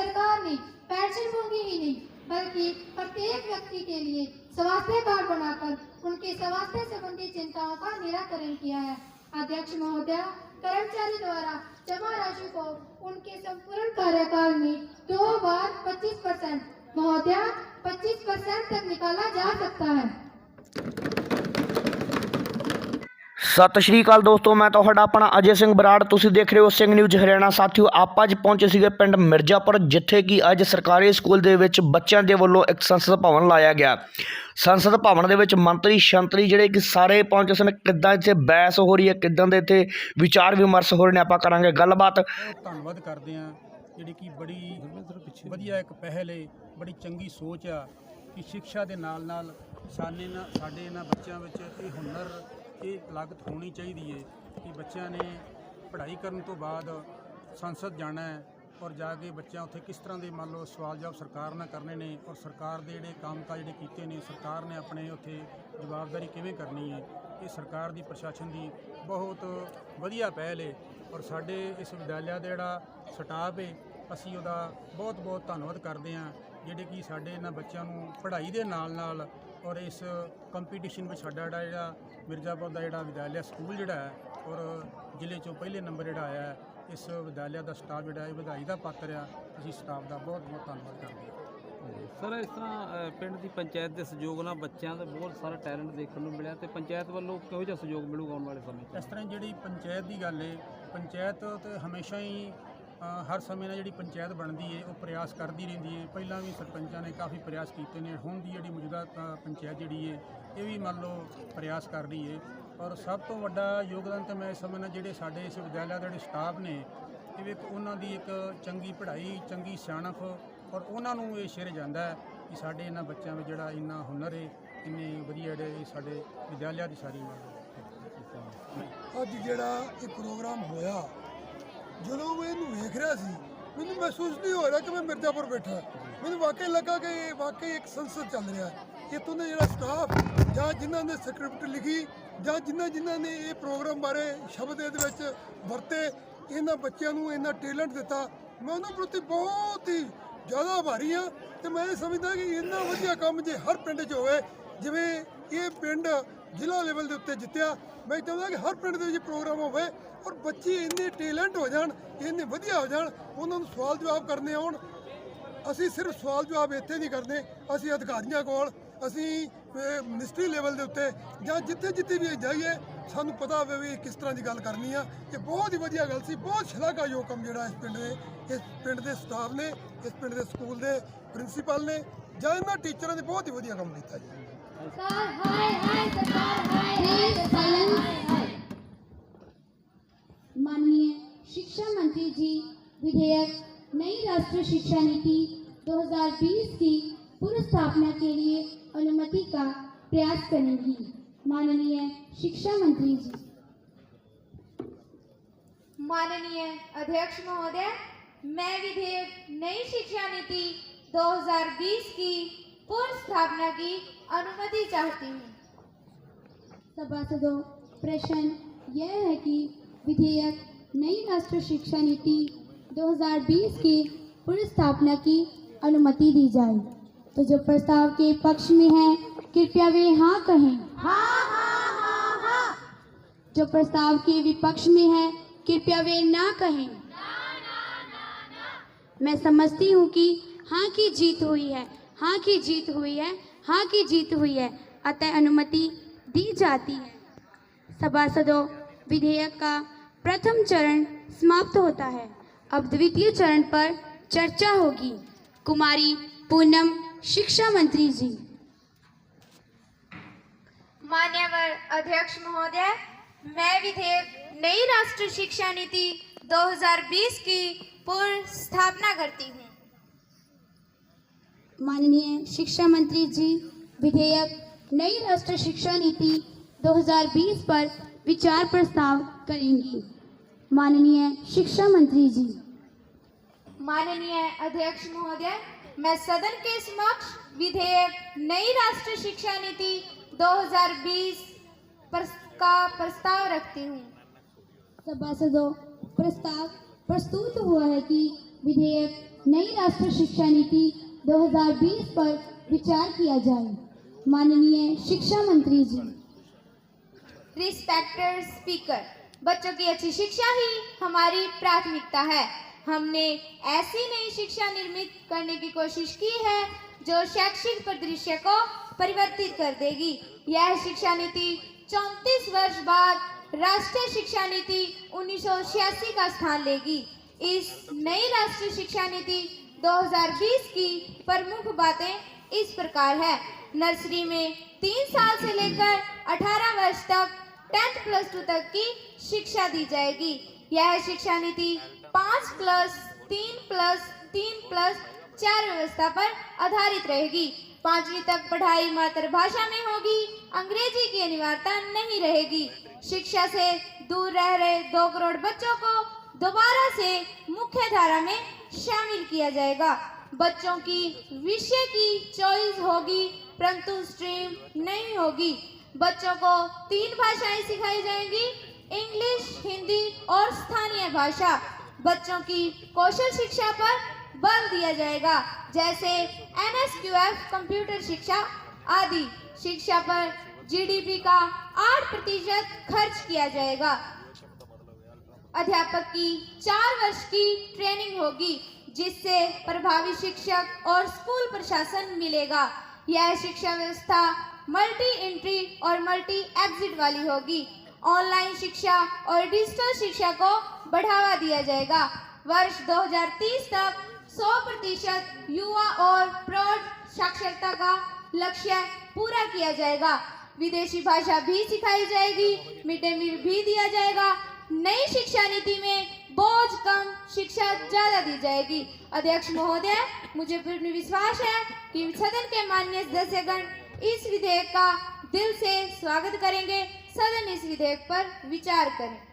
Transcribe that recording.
सरकार ने पेंशनभोगी ही नहीं बल्कि प्रत्येक व्यक्ति के लिए स्वास्थ्य कार्ड बनाकर उनके स्वास्थ्य संबंधी चिंताओं का निराकरण किया है। अध्यक्ष महोदय, कर्मचारी द्वारा जमा राशि को उनके संपूर्ण कार्यकाल में 2 बार 25% महोदय 25% तक निकाला जा सकता है। सत श्री अकाल दोस्तों, मैं ਤੁਹਾਡਾ ਆਪਣਾ ਅਜੇ ਸਿੰਘ ਬਰਾੜ। ਤੁਸੀਂ ਦੇਖ ਰਹੇ ਹੋ ਸਿੰਘ ਨਿਊਜ਼ ਹਰਿਆਣਾ। ਸਾਥੀਓ, ਆਪਾਂ ਅੱਜ ਪਹੁੰਚੇ ਸੀਗੇ ਪਿੰਡ ਮਿਰਜ਼ਾਪੁਰ, ਜਿੱਥੇ ਕਿ ਅੱਜ ਸਰਕਾਰੀ ਸਕੂਲ ਦੇ ਵਿੱਚ ਬੱਚਿਆਂ ਦੇ ਵੱਲੋਂ ਇੱਕ ਸੰਸਦ ਭਵਨ ਲਾਇਆ ਗਿਆ। ਸੰਸਦ ਭਵਨ ਦੇ ਵਿੱਚ ਮੰਤਰੀ ਸ਼ੰਤਰੀ ਜਿਹੜੇ ਕਿ ਸਾਰੇ ਪਹੁੰਚੇ ਸਨ। ਕਿੱਦਾਂ ਇੱਥੇ ਬਹਿਸ ਹੋ ਰਹੀ ਹੈ, ਕਿੱਦਾਂ ਦੇ ਇੱਥੇ ਵਿਚਾਰ ਵਿਮਰਸ਼ ਹੋ ਰਹੇ ਨੇ, ਆਪਾਂ ਕਰਾਂਗੇ ਗੱਲਬਾਤ। ਧੰਨਵਾਦ ਕਰਦੇ ਹਾਂ ਜਿਹੜੀ ਕਿ ਬੜੀ ਵਧੀਆ ਇੱਕ ਪਹਿਲ ਹੈ, ਬੜੀ ਚੰਗੀ ਸੋਚ ਆ ਕਿ ਸਿੱਖਿਆ ਦੇ ਨਾਲ ਨਾਲ ਸਾਡੇ ਇਹਨਾਂ ਬੱਚਿਆਂ ਵਿੱਚ ਇਹ ਹੁਨਰ ਇਹ ਲਾਗਤ ਹੋਣੀ ਚਾਹੀਦੀ ਹੈ ਕਿ ਬੱਚਿਆਂ ਨੇ ਪੜ੍ਹਾਈ ਕਰਨ ਤੋਂ ਬਾਅਦ ਸੰਸਦ ਜਾਣਾ ਹੈ ਔਰ ਜਾ ਕੇ ਬੱਚਿਆਂ ਉੱਥੇ ਕਿਸ ਤਰ੍ਹਾਂ ਦੇ ਮੰਨ ਲਓ ਸਵਾਲ ਜਵਾਬ ਸਰਕਾਰ ਨਾਲ ਕਰਨੇ ਨੇ ਔਰ ਸਰਕਾਰ ਦੇ ਜਿਹੜੇ ਕੰਮ ਕਾਜ ਜਿਹੜੇ ਕੀਤੇ ਨੇ ਸਰਕਾਰ ਨੇ ਆਪਣੇ ਉੱਥੇ ਜਵਾਬਦਾਰੀ ਕਿਵੇਂ ਕਰਨੀ ਹੈ। ਇਹ ਸਰਕਾਰ ਦੀ ਪ੍ਰਸ਼ਾਸਨ ਦੀ ਬਹੁਤ ਵਧੀਆ ਪਹਿਲ ਹੈ ਔਰ ਸਾਡੇ ਇਸ ਵਿਦਿਆਲਿਆ ਦਾ ਜਿਹੜਾ ਸਟਾਫ ਹੈ ਅਸੀਂ ਉਹਦਾ ਬਹੁਤ ਬਹੁਤ ਧੰਨਵਾਦ ਕਰਦੇ ਹਾਂ ਜਿਹੜੇ ਕਿ ਸਾਡੇ ਇਹਨਾਂ ਬੱਚਿਆਂ ਨੂੰ ਪੜ੍ਹਾਈ ਦੇ ਨਾਲ ਨਾਲ ਔਰ ਇਸ ਕੰਪੀਟੀਸ਼ਨ ਵਿੱਚ ਸਾਡਾ ਜਿਹੜਾ ਮਿਰਜ਼ਾਪੁਰ ਦਾ ਜਿਹੜਾ ਵਿਦਿਆਲਿਆ ਸਕੂਲ ਜਿਹੜਾ ਹੈ ਔਰ ਜ਼ਿਲ੍ਹੇ 'ਚੋਂ ਪਹਿਲੇ ਨੰਬਰ ਜਿਹੜਾ ਆਇਆ ਹੈ, ਇਸ ਵਿਦਿਆਲਿਆ ਦਾ ਸਟਾਫ ਜਿਹੜਾ ਇਹ ਵਧਾਈ ਦਾ ਪਾਤਰ ਆ। ਅਸੀਂ ਸਟਾਫ ਦਾ ਬਹੁਤ ਬਹੁਤ ਧੰਨਵਾਦ ਕਰਦੇ ਹਾਂ। ਸਰ, ਇਸ ਤਰ੍ਹਾਂ ਪਿੰਡ ਦੀ ਪੰਚਾਇਤ ਦੇ ਸਹਿਯੋਗ ਨਾਲ ਬੱਚਿਆਂ ਦਾ ਬਹੁਤ ਸਾਰਾ ਟੈਲੈਂਟ ਦੇਖਣ ਨੂੰ ਮਿਲਿਆ, ਤੇ ਪੰਚਾਇਤ ਵੱਲੋਂ ਕਿਹੋ ਜਿਹਾ ਸਹਿਯੋਗ ਮਿਲੂਗਾ ਆਉਣ ਵਾਲੇ ਸਮੇਂ 'ਚ? ਇਸ ਤਰ੍ਹਾਂ ਜਿਹੜੀ ਪੰਚਾਇਤ ਦੀ ਗੱਲ ਹੈ, ਪੰਚਾਇਤ ਤਾਂ ਹਮੇਸ਼ਾ ਹੀ ਹਰ ਸਮੇਂ ਨਾਲ ਜਿਹੜੀ ਪੰਚਾਇਤ ਬਣਦੀ ਹੈ ਉਹ ਪ੍ਰਯਾਸ ਕਰਦੀ ਰਹਿੰਦੀ ਹੈ। ਪਹਿਲਾਂ ਵੀ ਸਰਪੰਚਾਂ ਨੇ ਕਾਫੀ ਪ੍ਰਯਾਸ ਕੀਤੇ ਨੇ, ਹੁਣ ਦੀ ਜਿਹੜੀ ਮੌਜੂਦਾ ਪੰਚਾਇਤ ਜਿਹੜੀ ਹੈ ਇਹ ਵੀ ਮੰਨ ਲਓ ਪ੍ਰਯਾਸ ਕਰ ਰਹੀ ਹੈ। ਔਰ ਸਭ ਤੋਂ ਵੱਡਾ ਯੋਗਦਾਨ ਤਾਂ ਮੈਂ ਸਮਝਦਾ ਜਿਹੜੇ ਸਾਡੇ ਇਸ ਵਿਦਿਆਲਿਆ ਦੇ ਜਿਹੜੇ ਸਟਾਫ ਨੇ ਇਹ ਵੀ ਉਹਨਾਂ ਦੀ ਇੱਕ ਚੰਗੀ ਪੜ੍ਹਾਈ, ਚੰਗੀ ਸਿਆਣਪ ਔਰ ਉਹਨਾਂ ਨੂੰ ਇਹ ਸ਼ੇਰ ਜਾਂਦਾ ਹੈ ਕਿ ਸਾਡੇ ਇਹਨਾਂ ਬੱਚਿਆਂ ਵਿੱਚ ਜਿਹੜਾ ਇੰਨਾ ਹੁਨਰ ਹੈ, ਇੰਨੇ ਵਧੀਆ ਜਿਹੜੇ ਸਾਡੇ ਵਿਦਿਆਲਿਆ ਦੀ ਸਾਰੀ ਅੱਜ ਜਿਹੜਾ ਇਹ ਪ੍ਰੋਗਰਾਮ ਹੋਇਆ, ਜਦੋਂ ਮੈਂ ਇਹਨੂੰ ਵੇਖ ਰਿਹਾ ਸੀ ਮੈਨੂੰ ਮਹਿਸੂਸ ਨਹੀਂ ਹੋ ਰਿਹਾ ਕਿ ਮੈਂ ਮਿਰਜ਼ਾਪੁਰ ਬੈਠਾ। ਮੈਨੂੰ ਵਾਕਈ ਲੱਗਾ ਕਿ ਇਹ ਵਾਕਈ ਇੱਕ ਸੰਸਦ ਚੱਲ ਰਿਹਾ ਹੈ। ਇੱਥੋਂ ਦਾ ਜਿਹੜਾ ਸਟਾਫ ਜਾਂ ਜਿਨ੍ਹਾਂ ਨੇ ਸਕ੍ਰਿਪਟ ਲਿਖੀ ਜਾਂ ਜਿਨ੍ਹਾਂ ਨੇ ਇਹ ਪ੍ਰੋਗਰਾਮ ਬਾਰੇ ਸ਼ਬਦ ਇਹਦੇ ਵਿੱਚ ਵਰਤੇ, ਇਹਨਾਂ ਬੱਚਿਆਂ ਨੂੰ ਇੰਨਾ ਟੈਲੈਂਟ ਦਿੱਤਾ, ਮੈਂ ਉਹਨਾਂ ਪ੍ਰਤੀ ਬਹੁਤ ਹੀ ਜ਼ਿਆਦਾ ਆਭਾਰੀ ਹਾਂ। ਅਤੇ ਮੈਂ ਇਹ ਸਮਝਦਾ ਕਿ ਇੰਨਾ ਵਧੀਆ ਕੰਮ ਜੇ ਹਰ ਪਿੰਡ 'ਚ ਹੋਵੇ, ਜਿਵੇਂ ਇਹ ਪਿੰਡ ਜ਼ਿਲ੍ਹਾ ਲੈਵਲ ਦੇ ਉੱਤੇ ਜਿੱਤਿਆ, ਮੈਂ ਚਾਹੁੰਦਾ ਕਿ ਹਰ ਪਿੰਡ ਦੇ ਵਿੱਚ ਪ੍ਰੋਗਰਾਮ ਹੋਵੇ ਔਰ ਬੱਚੇ ਇੰਨੇ ਟੈਲੈਂਟ ਹੋ ਜਾਣ, ਇੰਨੇ ਵਧੀਆ ਹੋ ਜਾਣ, ਉਹਨਾਂ ਨੂੰ ਸਵਾਲ ਜਵਾਬ ਕਰਨੇ ਆਉਣ। ਅਸੀਂ ਸਿਰਫ ਸਵਾਲ ਜਵਾਬ ਇੱਥੇ ਨਹੀਂ ਕਰਦੇ, ਅਸੀਂ ਅਧਿਕਾਰੀਆਂ ਕੋਲ, ਅਸੀਂ ਮਿਨਿਸਟਰੀ ਲੈਵਲ ਦੇ ਉੱਤੇ ਜਾਂ ਜਿੱਥੇ ਵੀ ਜਾਈਏ ਸਾਨੂੰ ਪਤਾ ਹੋਵੇ ਵੀ ਕਿਸ ਤਰ੍ਹਾਂ ਦੀ ਗੱਲ ਕਰਨੀ ਆ। ਇਹ ਬਹੁਤ ਹੀ ਵਧੀਆ ਗੱਲ ਸੀ, ਬਹੁਤ ਸ਼ਲਾਘਾਯੋਗ ਕੰਮ ਜਿਹੜਾ ਇਸ ਪਿੰਡ ਦੇ ਸਟਾਫ ਨੇ, ਇਸ ਪਿੰਡ ਦੇ ਸਕੂਲ ਦੇ ਪ੍ਰਿੰਸੀਪਲ ਨੇ ਜਾਂ ਇਹਨਾਂ ਟੀਚਰਾਂ ਨੇ ਬਹੁਤ ਹੀ ਵਧੀਆ ਕੰਮ ਕੀਤਾ ਜੀ। माननीय शिक्षा मंत्री जी विधेयक नई राष्ट्रीय शिक्षा नीति 2020 की पूर्व स्थापना के लिए अनुमति का प्रयास करेंगी। माननीय शिक्षा मंत्री जी। माननीय अध्यक्ष महोदय, मैं विधेयक नई शिक्षा नीति 2020 की पूर्व स्थापना की अनुमति चाहती हूँ। सभासदों, प्रश्न यह है कि विधेयक नई राष्ट्रीय शिक्षा नीति 2020 की पूर्व स्थापना की अनुमति दी जाए। तो जो प्रस्ताव के पक्ष में हैं कृपया वे हाँ कहें। हाँ हाँ हाँ हाँ। जो प्रस्ताव के विपक्ष में हैं कृपया वे ना कहें। मैं समझती हूँ कि हाँ की जीत हुई है, हाँ की जीत हुई है, हाँ की जीत हुई है, अतः अनुमति दी जाती है। सभासदों, विधेयक का प्रथम चरण समाप्त होता है। अब द्वितीय चरण पर चर्चा होगी। कुमारी पूनम शिक्षा मंत्री जी। मान्यवर अध्यक्ष महोदय, मैं विधेयक नई राष्ट्रीय शिक्षा नीति 2020 की पूर्व स्थापना करती हूँ। माननीय शिक्षा मंत्री जी विधेयक नई राष्ट्रीय शिक्षा नीति 2020 पर विचार प्रस्ताव करेंगी। माननीय शिक्षा मंत्री जी। माननीय अध्यक्ष महोदय, मैं सदन के समक्ष विधेयक नई राष्ट्रीय शिक्षा नीति 2020 का प्रस्ताव रखती हूँ। सभासदों, प्रस्ताव प्रस्तुत हुआ है कि विधेयक नई राष्ट्रीय शिक्षा नीति 2020 पर विचार किया जाए। माननीय शिक्षा मंत्री जी। रिस्पेक्टेड स्पीकर, बच्चों की अच्छी शिक्षा ही हमारी प्राथमिकता है। हमने ऐसी नई शिक्षा निर्मित करने की कोशिश की है जो शैक्षिक परिदृश्य को परिवर्तित कर देगी। यह शिक्षा नीति 34 वर्ष बाद राष्ट्रीय शिक्षा नीति 1986 का स्थान लेगी। इस नई राष्ट्रीय शिक्षा नीति 2020 की प्रमुख बातें इस प्रकार है। नर्सरी में 3 साल से लेकर 18 वर्ष तक 10th प्लस 2 तक की शिक्षा दी जाएगी। यह शिक्षा नीति 5+3+3+4 व्यवस्था पर आधारित रहेगी। 5वीं तक पढ़ाई मातृभाषा में होगी। अंग्रेजी की अनिवार्यता नहीं रहेगी। शिक्षा से दूर रह रहे 2 करोड़ बच्चों को दोबारा से मुख्य धारा में शामिल किया जाएगा। बच्चों की विषय की चॉइस होगी परंतु स्ट्रीम नहीं होगी। बच्चों को 3 भाषाएं सिखाई जाएंगी, इंग्लिश, हिंदी और स्थानीय भाषा। बच्चों की कौशल शिक्षा पर बल दिया जाएगा, जैसे NSQF कंप्यूटर शिक्षा आदि। शिक्षा पर GDP का 8% खर्च किया जाएगा। अध्यापक की 4 वर्ष की ट्रेनिंग होगी, जिससे प्रभावी शिक्षक और स्कूल प्रशासन मिलेगा। यह शिक्षा व्यवस्था मल्टी एंट्री और मल्टी एग्जिट वाली होगी। ऑनलाइन शिक्षा और डिजिटल शिक्षा को बढ़ावा दिया जाएगा। वर्ष 2030 तक 100% युवा और प्रौढ़ साक्षरता का लक्ष्य पूरा किया जाएगा। विदेशी भाषा भी सिखाई जाएगी, मिड डे मील भी दिया जाएगा। नई शिक्षा नीति में बोझ कम, शिक्षा ज्यादा दी जाएगी। अध्यक्ष महोदय, मुझे पूर्ण विश्वास है कि सदन के माननीय सदस्यगण इस विधेयक का दिल से स्वागत करेंगे। सदन इस विधेयक पर विचार करें।